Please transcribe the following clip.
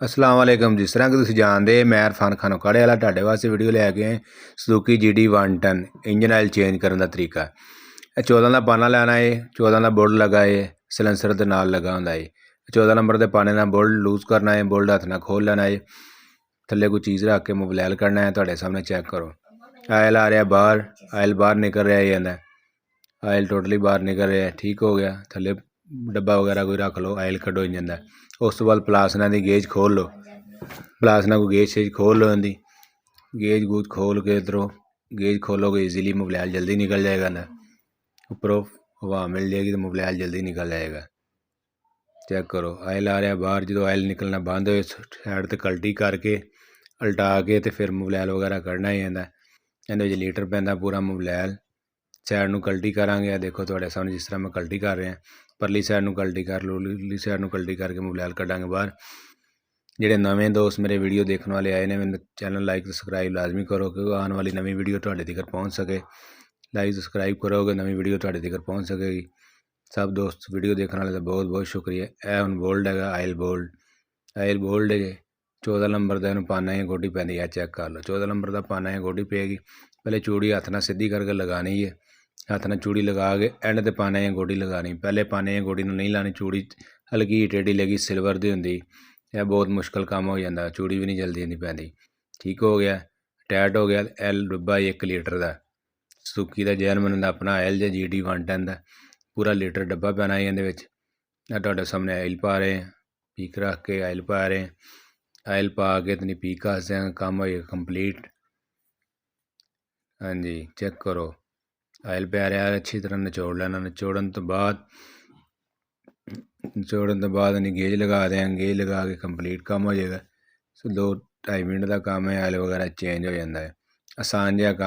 अस्सलाम वालेकुम। जिस तरह कि तुसीं जानते मैं इरफान खान उकाड़े वाला तुहाडे वास्ते वीडियो लैके आए Suzuki GD 110 engine oil change करने का तरीका। 14 का पाना लेना है, 14 का बोल्ट लगा है, सलेंसर के नाल लगा होंदा है। 14 नंबर के पाने का बोल्ट लूज करना है, बोल्ट हथ नाल खोल लेना है, थल्ले कोई चीज़ रख के मोबाइल करना है। तुहाडे सामने चेक करो, आयल आ रहा बाहर, आयल बाहर निकल रहा है, अंदर आयल टोटली बाहर निकल रहा है। ठीक हो गया। थल्ले डब्बा वगैरह कोई रख लो, आयल कड्डो इंजन का। उस तो बाद पलासना की गेज खोल लो, पलासना को गेज शेज खोल लो, इनकी गेज गूज खोल के इधरों गेज खोलोगे ईजीली मोबाइल जल्दी निकल जाएगा ना। ऊपरों हवा मिल जाएगी तो मोबाइल जल्दी निकल जाएगा। चेक करो, आयल आ रहा बाहर। जो आयल निकलना बंद हो साइड ते कल्टी करके उल्टा के तो फिर मोबाइल वगैरह कढ़ना ही आंदा। इहदे लीटर पैंदा पूरा मोबाइल। साइड में कल्टी करांगे, देखो तुहाडे सामने जिस तरह मैं कल्टी कर रहा, परली साइड में कल्टी कर लो, उरली साइड में कल्टी करके मोबाइल कढ़ांगे बाहर। ਜਿਹੜੇ नवे दोस्त मेरे वीडियो देखने वाले आए ने, मेरे चैनल लाइक सबसक्राइब लाजमी करो क्योंकि आने वाली नवी वीडियो तुहाडे तक पहुँच सके। लाइक सबसक्राइब करोगे नवी वीडियो तुहाडे तक पहुँच सकेगी। सब दोस्त वीडियो देखने वाले का बहुत बहुत शुक्रिया। यह हुण बोल्ट है, आयल बोल्ट है 14 नंबर का। इन्हूं पाना ही गोडी पैंदी है, चेक कर लो। 14 नंबर का पाना ही गोडी पेगी। पहले चूड़ी हथ नाल सीधी करके लगानी है, हथ नाल चूड़ी लगा के एंड ते पाने गोडी लगानी। पहले पाने गोडी नहीं लानी, चूड़ी हल्की टेढ़ी लगी सिल्वर की होंगी। यह बहुत मुश्किल काम हो जाता, चूड़ी भी नहीं जल्दी नहीं पैंदी। ठीक हो गया, टाइट हो गया। एल डब्बा 1 लीटर का सुजुकी का जर्मन का अपना आयल जे GD 110 का पूरा लीटर डब्बा पैना है। इहदे विच तुहाडे सामने आयल पा रहे हैं, पीक रख के आयल पा रहे हैं। आयल पा के इतनी पीक घस देंगे, काम हो जाएगा कंप्लीट। हाँ जी, चेक करो, आयल पै रहा है। अच्छी तरह निचोड़ लेना। निचोड़न तो बाद इन्हें गेज लगा देंगे, गेज लगा के कंप्लीट काम हो जाएगा। 2-2.5 मिनट का काम है, आयल वगैरह चेंज हो जाता है। आसान जहा काम।